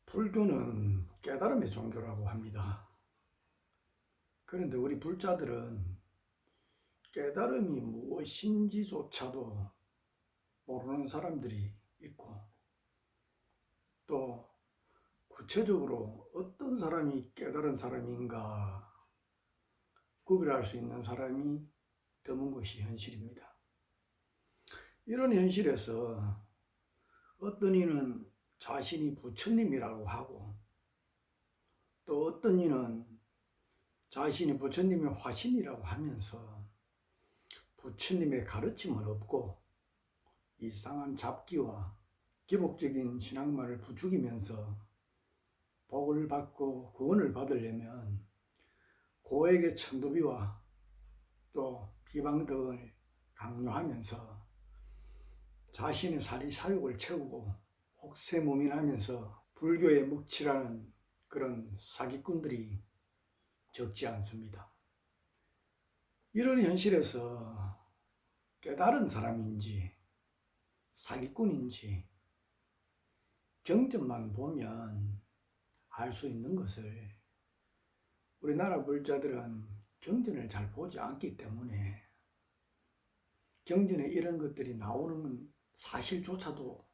불교는 깨달음의 종교라고 합니다. 그런데 우리 불자들은 깨달음이 무엇인지조차도 모르는 사람들이 있고, 또 구체적으로 어떤 사람이 깨달은 사람인가 구별할 수 있는 사람이 드문 것이 현실입니다. 이런 현실에서 어떤 이는 자신이 부처님이라고 하고, 또 어떤 이는 자신이 부처님의 화신이라고 하면서 부처님의 가르침을 얻고 이상한 잡기와 기복적인 신앙만을 부추기면서 복을 받고 구원을 받으려면 고액의 천도비와 또 비방 등을 강요하면서 자신의 사리사욕을 채우고 혹세무민하면서 불교에 묵치라는 그런 사기꾼들이 적지 않습니다. 이런 현실에서 깨달은 사람인지 사기꾼인지 경전만 보면 알 수 있는 것을 우리나라 불자들은 경전을 잘 보지 않기 때문에 경전에 이런 것들이 나오는 사실조차도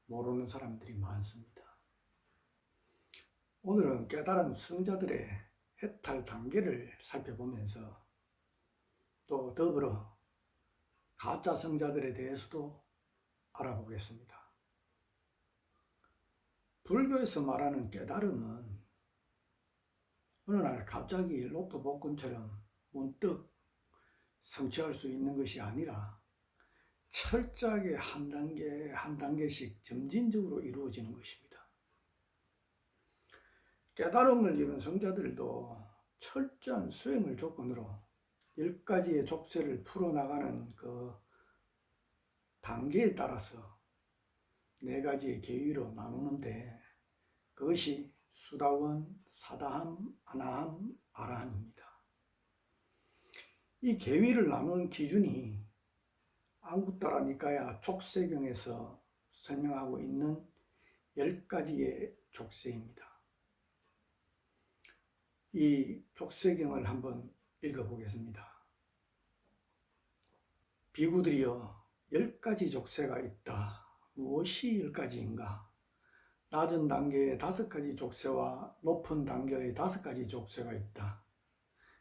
모르는 사람들이 많습니다. 오늘은 깨달은 성자들의 해탈 단계를 살펴보면서 또 더불어 가짜 성자들에 대해서도 알아보겠습니다. 불교에서 말하는 깨달음은 어느 날 갑자기 로또 복권처럼 문득 성취할 수 있는 것이 아니라 철저하게 한 단계 한 단계씩 점진적으로 이루어지는 것입니다. 깨달음을 이룬 성자들도 철저한 수행을 조건으로 10가지의 족쇄를 풀어나가는 그 단계에 따라서 4가지의 계위로 나누는데, 그것이 수다원, 사다함, 아나함, 아라함입니다. 이 계위를 나누는 기준이 안구따라 니까야 족쇄경에서 설명하고 있는 10가지의 족쇄입니다. 이 족쇄경을 한번 읽어보겠습니다. 비구들이여, 10가지 족쇄가 있다. 무엇이 10가지인가? 낮은 단계의 5가지 족쇄와 높은 단계의 5가지 족쇄가 있다.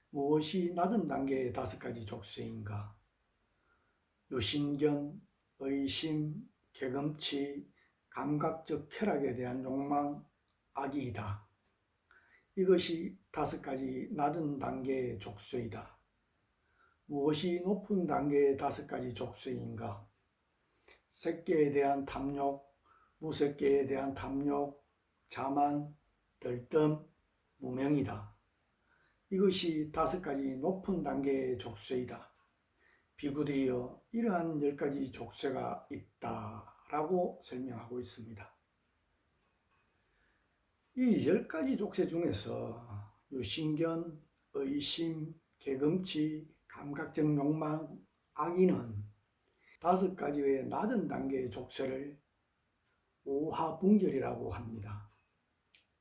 무엇이 낮은 단계의 5가지 족쇄인가? 유신견, 의심, 개금치, 감각적 쾌락에 대한 욕망, 악의이다. 이것이 5가지 낮은 단계의 족쇄이다. 무엇이 높은 단계의 5가지 족쇄인가? 색계에 대한 탐욕, 무색계에 대한 탐욕, 자만, 들뜸, 무명이다. 이것이 5가지 높은 단계의 족쇄이다. 비구들이여, 이러한 10가지 족쇄가 있다라고 설명하고 있습니다. 이 10가지 족쇄 중에서 유신견, 의심, 개금치, 감각적 욕망, 악의는 5가지의 낮은 단계의 족쇄를 오하분결이라고 합니다.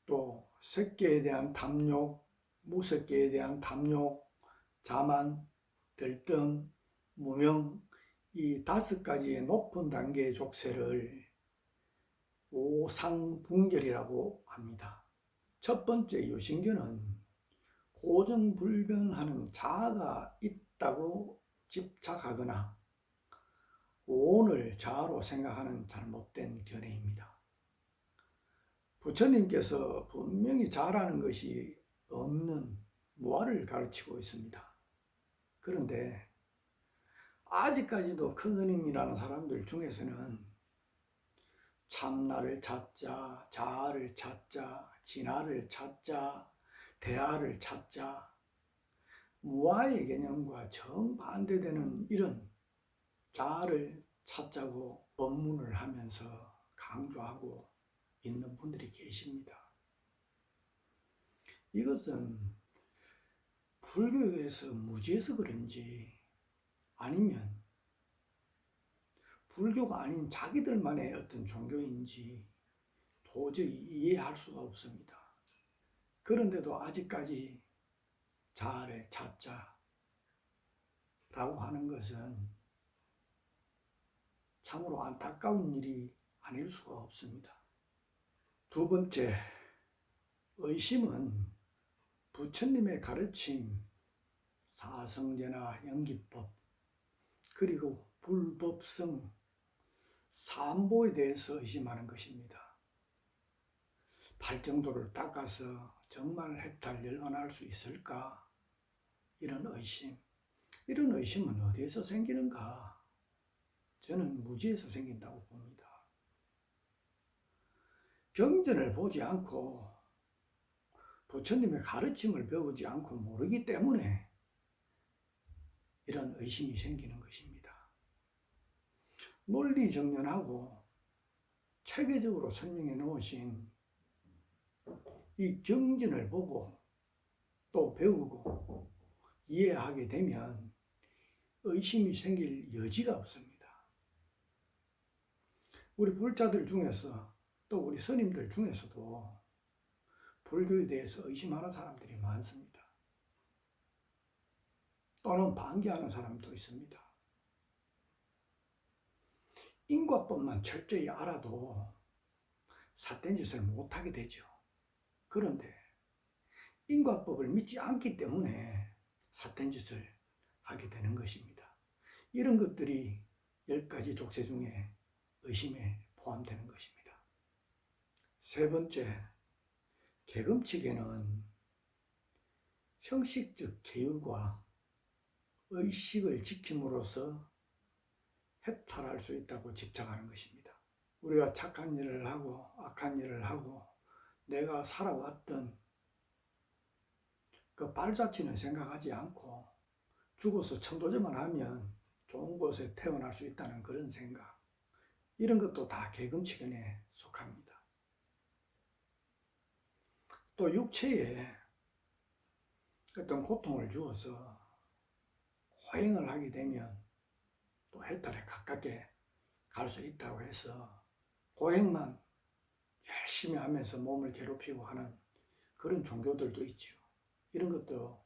또 색계에 대한 탐욕, 무색계에 대한 탐욕, 자만, 들뜸, 무명, 이 5가지의 높은 단계의 족쇄를 오상분결이라고 합니다. 첫 번째 유신견은 고정불변하는 자아가 있다고 집착하거나 오온을 자아로 생각하는 잘못된 견해입니다. 부처님께서 분명히 자아라는 것이 없는 무아를 가르치고 있습니다. 그런데 아직까지도 큰 스님이라는 사람들 중에서는 참나를 찾자, 자아를 찾자, 진화를 찾자, 대화를 찾자, 무아의 개념과 정반대되는 이런 자아를 찾자고 법문을 하면서 강조하고 있는 분들이 계십니다. 이것은 불교에서 무지해서 그런지, 아니면 불교가 아닌 자기들만의 어떤 종교인지 도저히 이해할 수가 없습니다. 그런데도 아직까지 자아를 찾자라고 하는 것은 참으로 안타까운 일이 아닐 수가 없습니다. 두 번째, 의심은 부처님의 가르침, 사성제나 연기법, 그리고 불법성, 삼보에 대해서 의심하는 것입니다. 팔정도를 닦아서 정말 해탈 열반할 수 있을까? 이런 의심. 이런 의심은 어디에서 생기는가? 저는 무지에서 생긴다고 봅니다. 경전을 보지 않고 부처님의 가르침을 배우지 않고 모르기 때문에 이런 의심이 생기는 것입니다. 논리정연하고 체계적으로 설명해 놓으신 이 경전을 보고 또 배우고 이해하게 되면 의심이 생길 여지가 없습니다. 우리 불자들 중에서 또 우리 스님들 중에서도 불교에 대해서 의심하는 사람들이 많습니다. 또는 반기하는 사람도 있습니다. 인과법만 철저히 알아도 삿된 짓을 못하게 되죠. 그런데 인과법을 믿지 않기 때문에 삿된 짓을 하게 되는 것입니다. 이런 것들이 10가지 족쇄 중에 의심에 포함되는 것입니다. 세 번째, 개금칙에는 형식적 계율과 의식을 지킴으로써 해탈할 수 있다고 집착하는 것입니다. 우리가 착한 일을 하고 악한 일을 하고 내가 살아왔던 그 발자취는 생각하지 않고 죽어서 천도제만 하면 좋은 곳에 태어날 수 있다는 그런 생각, 이런 것도 다 개금칙에 속합니다. 또 육체에 어떤 고통을 주어서 호행을 하게 되면 또 해탈에 가깝게 갈 수 있다고 해서 고행만 열심히 하면서 몸을 괴롭히고 하는 그런 종교들도 있죠. 이런 것도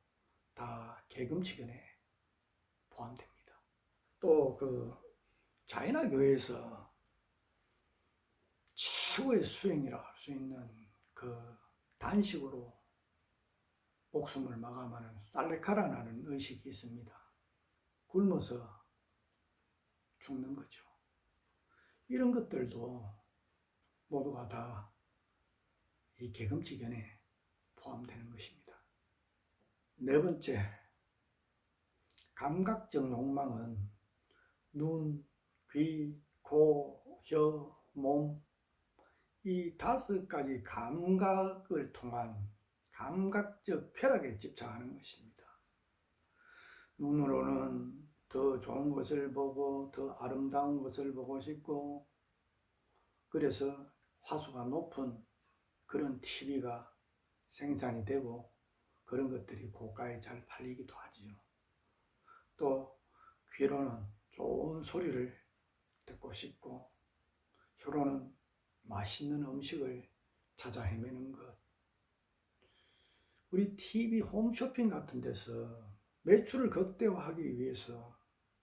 다 계금칙에 포함됩니다. 또 그 자이나 교회에서 최고의 수행이라 할 수 있는 그 단식으로 목숨을 마감하는 살레카라는 의식이 있습니다. 굶어서 죽는 거죠. 이런 것들도 모두가 다 이 계금칙에 포함되는 것입니다. 네 번째, 감각적 욕망은 눈, 귀, 코, 혀, 몸, 이 5가지 감각을 통한 감각적 쾌락에 집착하는 것입니다. 눈으로는 더 좋은 것을 보고 더 아름다운 것을 보고 싶고, 그래서 화수가 높은 그런 TV가 생산이 되고 그런 것들이 고가에 잘 팔리기도 하지요. 또 귀로는 좋은 소리를 듣고 싶고, 혀로는 맛있는 음식을 찾아 헤매는 것. 우리 TV 홈쇼핑 같은 데서 매출을 극대화하기 위해서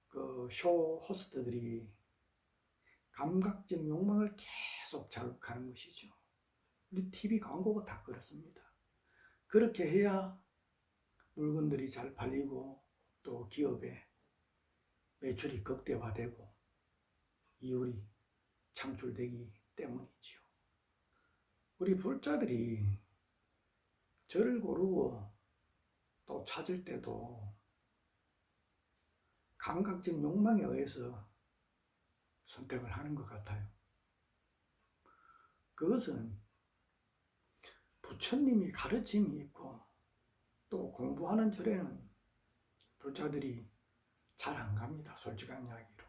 그 쇼 호스트들이 감각적 욕망을 계속 자극하는 것이죠. 우리 TV 광고가 다 그렇습니다. 그렇게 해야 물건들이 잘 팔리고 또 기업의 매출이 극대화되고 이율이 창출되기 때문이지요. 우리 불자들이 절을 고르고 또 찾을 때도 감각적 욕망에 의해서 선택을 하는 것 같아요. 그것은 부처님이 가르침이 있고 또 공부하는 절에는 불자들이 잘 안 갑니다. 솔직한 이야기로.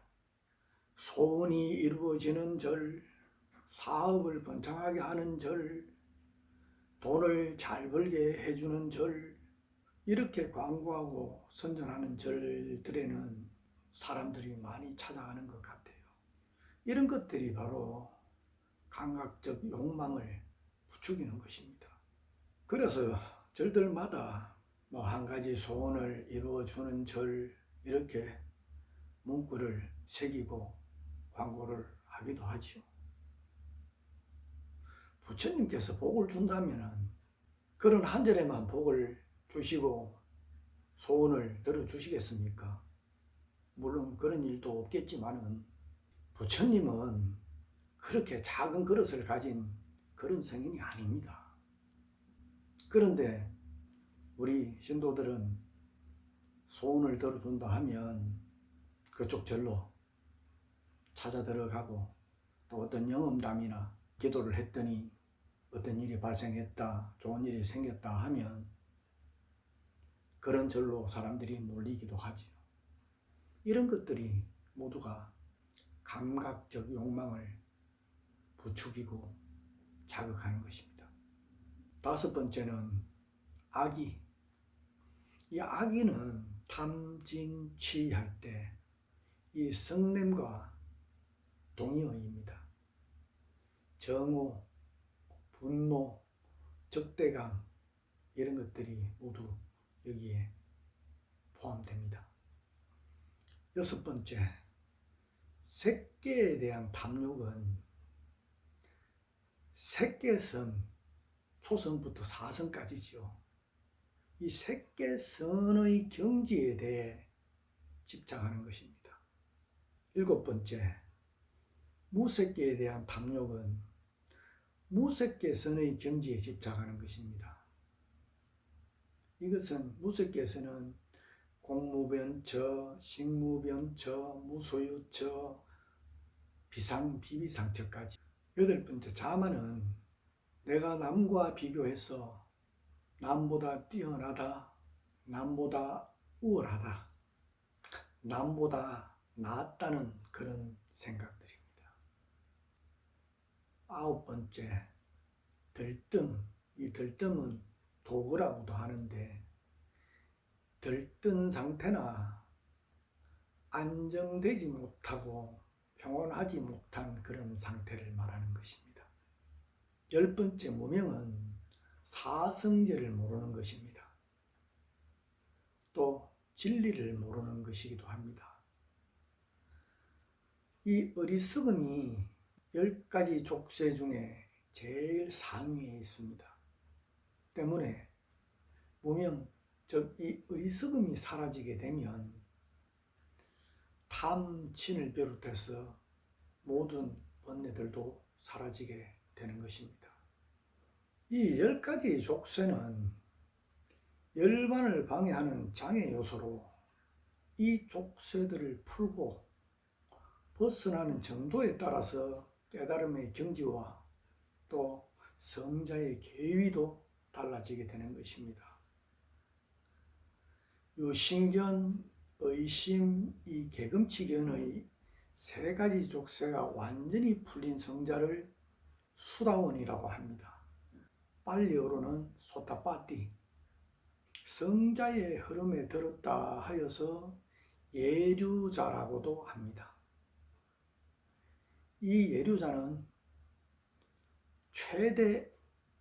소원이 이루어지는 절, 사업을 번창하게 하는 절, 돈을 잘 벌게 해주는 절, 이렇게 광고하고 선전하는 절들에는 사람들이 많이 찾아가는 것 같아요. 이런 것들이 바로 감각적 욕망을 부추기는 것입니다. 그래서 절들마다 뭐 한 가지 소원을 이루어주는 절 이렇게 문구를 새기고 광고를 하기도 하죠. 부처님께서 복을 준다면 그런 한 절에만 복을 주시고 소원을 들어주시겠습니까? 물론 그런 일도 없겠지만은 부처님은 그렇게 작은 그릇을 가진 그런 성인이 아닙니다. 그런데 우리 신도들은 소원을 들어준다 하면 그쪽 절로 찾아 들어가고 또 어떤 영험담이나 기도를 했더니 어떤 일이 발생했다, 좋은 일이 생겼다 하면 그런 절로 사람들이 몰리기도 하지요. 이런 것들이 모두가 감각적 욕망을 부추기고 자극하는 것입니다. 다섯 번째는 악의. 이 악의는 탐진치할 때 이 성냄과 동의어입니다. 정오, 분노, 적대감 이런 것들이 모두 여기에 포함됩니다. 여섯 번째, 색계에 대한 탐욕은 색계선, 초선부터 사선까지지요. 이 색계선의 경지에 대해 집착하는 것입니다. 일곱 번째, 무색계에 대한 탐욕은 무색계선의 경지에 집착하는 것입니다. 이것은 무색계선은 공무변처, 식무변처, 무소유처, 비상비비상처까지. 여덟 번째, 자만은 내가 남과 비교해서 남보다 뛰어나다, 남보다 우월하다, 남보다 낫다는 그런 생각들입니다. 아홉 번째, 들뜸. 이 들뜸은 도구라고도 하는데 들뜬 상태나 안정되지 못하고 평온하지 못한 그런 상태를 말하는 것입니다. 열 번째, 무명은 사성제를 모르는 것입니다. 또 진리를 모르는 것이기도 합니다. 이 어리석음이 10가지 족쇄 중에 제일 상위에 있습니다. 때문에 무명, 즉 이 어리석음이 사라지게 되면 탐진을 비롯해서 모든 번뇌들도 사라지게 되는 것입니다. 이 10가지 족쇄는 열반을 방해하는 장애 요소로 이 족쇄들을 풀고 벗어나는 정도에 따라서 깨달음의 경지와 또 성자의 계위도 달라지게 되는 것입니다. 유신견, 의심, 이 개금치견의 세 가지 족쇄가 완전히 풀린 성자를 수다원이라고 합니다. 빨리어로는 소타파티, 성자의 흐름에 들었다 하여서 예류자라고도 합니다. 이 예류자는 최대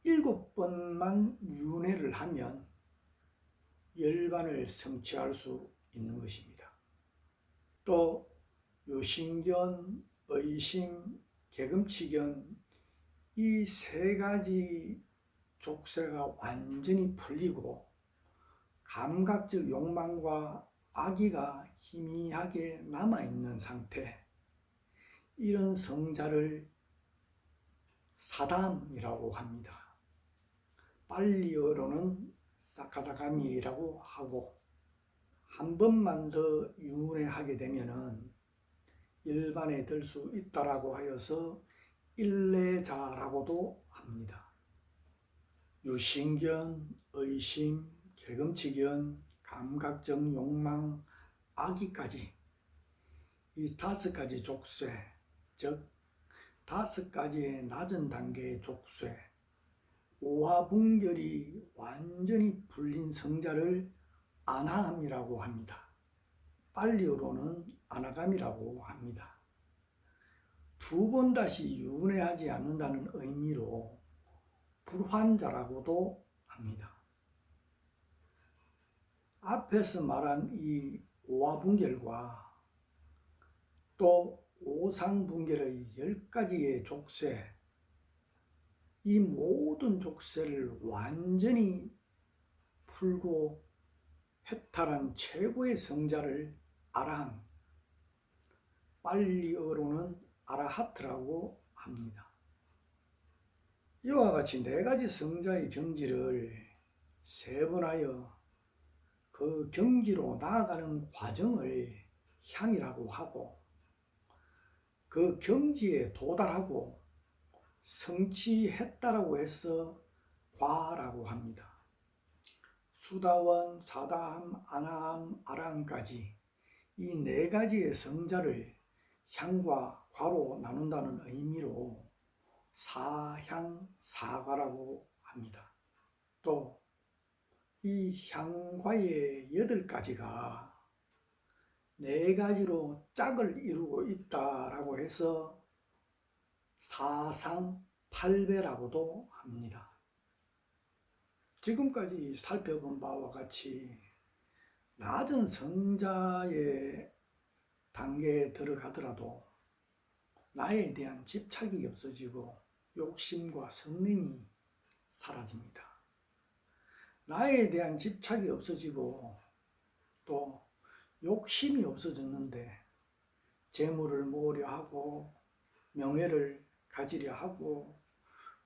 7번만 윤회를 하면 열반을 성취할 수 있는 것입니다. 또 유신견, 의심, 개금치견 이 세 가지 족쇄가 완전히 풀리고 감각적 욕망과 악의가 희미하게 남아있는 상태, 이런 성자를 사담이라고 합니다. 빨리어로는 사카다가미라고 하고, 한 번만 더 윤회하게 되면은 일반에 들 수 있다라고 하여서 일례자라고도 합니다. 유신견, 의심, 개금치견, 감각적 욕망, 악의까지 이 5가지 족쇄, 즉 5가지의 낮은 단계의 족쇄, 오화분결이 완전히 풀린 성자를 아나함이라고 합니다. 빨리어로는 아나감이라고 합니다. 두 번 다시 윤회하지 않는다는 의미로 불환자라고도 합니다. 앞에서 말한 이 오화분결과 또 오상분결의 10가지의 족쇄, 이 모든 족쇄를 완전히 풀고 해탈한 최고의 성자를 아라한, 빨리어로는 아라하트라고 합니다. 이와 같이 4가지 성자의 경지를 세분하여 그 경지로 나아가는 과정을 향이라고 하고, 그 경지에 도달하고 성취했다라고 해서 과라고 합니다. 수다원, 사다함, 아나함, 아라함까지 이 4가지의 성자를 향과 과로 나눈다는 의미로 사향사과라고 합니다. 또 이 향과의 8가지가 4가지로 짝을 이루고 있다라고 해서 사상팔배라고도 합니다. 지금까지 살펴본 바와 같이 낮은 성자의 단계에 들어가더라도 나에 대한 집착이 없어지고 욕심과 성냄이 사라집니다. 나에 대한 집착이 없어지고 또 욕심이 없어졌는데 재물을 모으려 하고 명예를 가지려 하고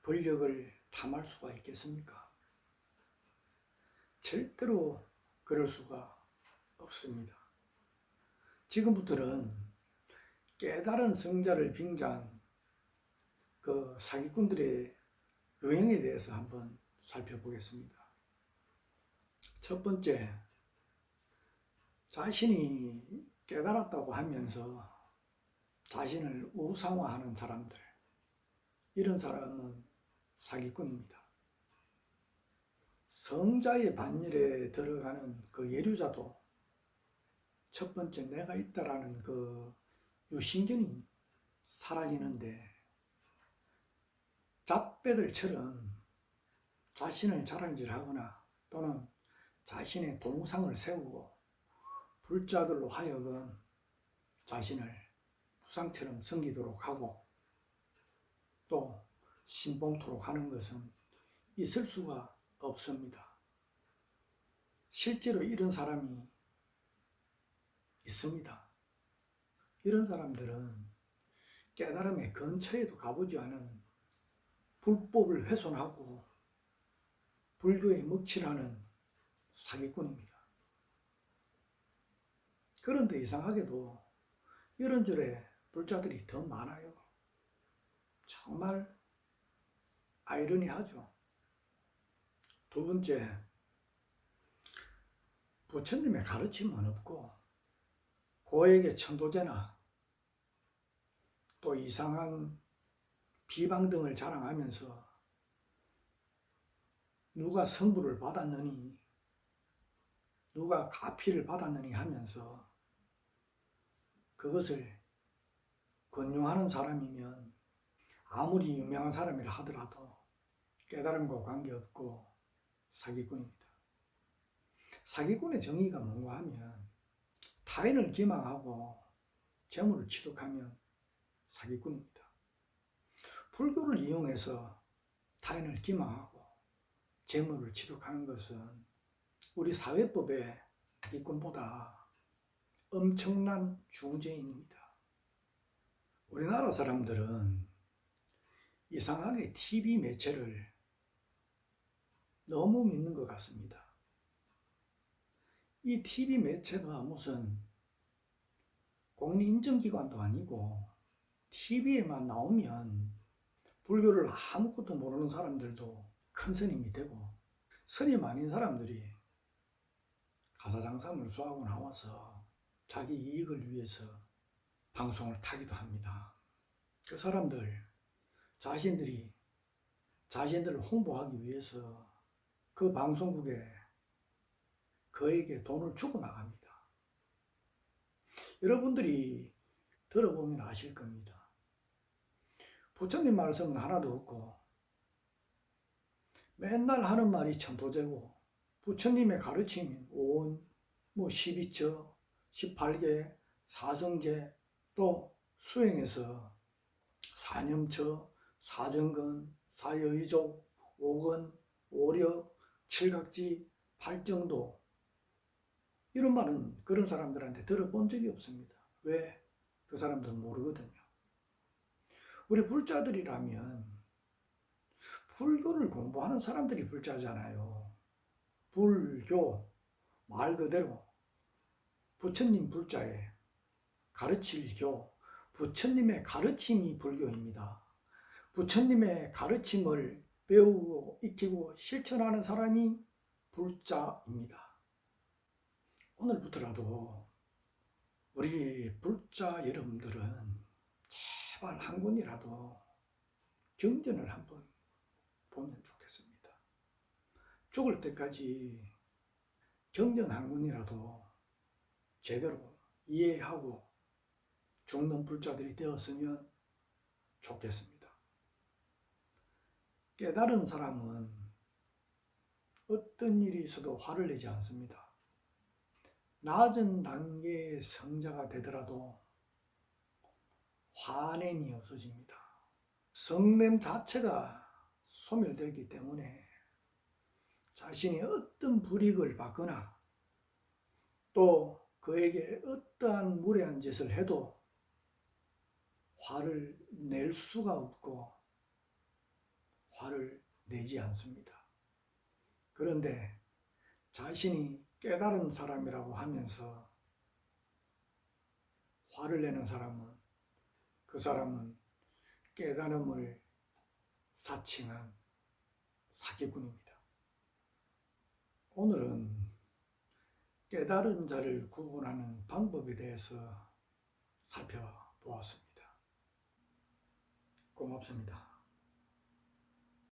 권력을 탐할 수가 있겠습니까? 절대로 그럴 수가 없습니다. 지금부터는 깨달은 성자를 빙자한 그 사기꾼들의 유형에 대해서 한번 살펴보겠습니다. 첫 번째, 자신이 깨달았다고 하면서 자신을 우상화하는 사람들, 이런 사람은 사기꾼입니다. 성자의 반열에 들어가는 그 예류자도 첫 번째 내가 있다라는 그 유신견이 사라지는데, 잡배들처럼 자신을 자랑질하거나 또는 자신의 동상을 세우고 불자들로 하여금 자신을 우상처럼 섬기도록 하고 또 신봉토록 하는 것은 있을 수가 없습니다. 실제로 이런 사람이 있습니다. 이런 사람들은 깨달음의 근처에도 가보지 않은 불법을 훼손하고 불교에 먹칠하는 사기꾼입니다. 그런데 이상하게도 이런저런 불자들이 더 많아요. 정말 아이러니하죠. 두 번째, 부처님의 가르침은 없고 고액의 천도제나 또 이상한 비방 등을 자랑하면서 누가 선불을 받았느니 누가 가피를 받았느니 하면서 그것을 권유하는 사람이면 아무리 유명한 사람이라 하더라도 깨달음과 관계없고 사기꾼입니다. 사기꾼의 정의가 뭔가 하면 타인을 기망하고 재물을 취득하면 사기꾼입니다. 불교를 이용해서 타인을 기망하고 재물을 취득하는 것은 우리 사회법의 사기꾼보다 엄청난 중죄인입니다. 우리나라 사람들은 이상하게 TV 매체를 너무 믿는 것 같습니다. 이 TV 매체가 무슨 공인인증기관도 아니고 TV에만 나오면 불교를 아무것도 모르는 사람들도 큰 스님이 되고, 스님 아닌 사람들이 가사장삼을 수하고 나와서 자기 이익을 위해서 방송을 타기도 합니다. 그 사람들 자신들이 자신들을 홍보하기 위해서 그 방송국에 그에게 돈을 주고 나갑니다. 여러분들이 들어보면 아실 겁니다. 부처님 말씀은 하나도 없고 맨날 하는 말이 천도제고 부처님의 가르침인 오온, 12처, 18개, 사성제, 또 수행에서 사념처, 사정근, 사여의족, 오근, 오력, 칠각지, 팔정도 이런 말은 그런 사람들한테 들어본 적이 없습니다. 왜? 그 사람들은 모르거든요. 우리 불자들이라면 불교를 공부하는 사람들이 불자잖아요. 불교 말 그대로 부처님 불자에 가르칠 교, 부처님의 가르침이 불교입니다. 부처님의 가르침을 배우고 익히고 실천하는 사람이 불자입니다. 오늘부터라도 우리 불자 여러분들은 제발 한 권이라도 경전을 한번 보면 좋겠습니다. 죽을 때까지 경전 한 권이라도 제대로 이해하고 죽는 불자들이 되었으면 좋겠습니다. 깨달은 사람은 어떤 일이 있어도 화를 내지 않습니다. 낮은 단계의 성자가 되더라도 화냄이 없어집니다. 성냄 자체가 소멸되기 때문에 자신이 어떤 불이익을 받거나 또 그에게 어떠한 무례한 짓을 해도 화를 낼 수가 없고 화를 내지 않습니다. 그런데 자신이 깨달은 사람이라고 하면서 화를 내는 사람은 그 사람은 깨달음을 사칭한 사기꾼입니다. 오늘은 깨달은 자를 구분하는 방법에 대해서 살펴보았습니다. 고맙습니다.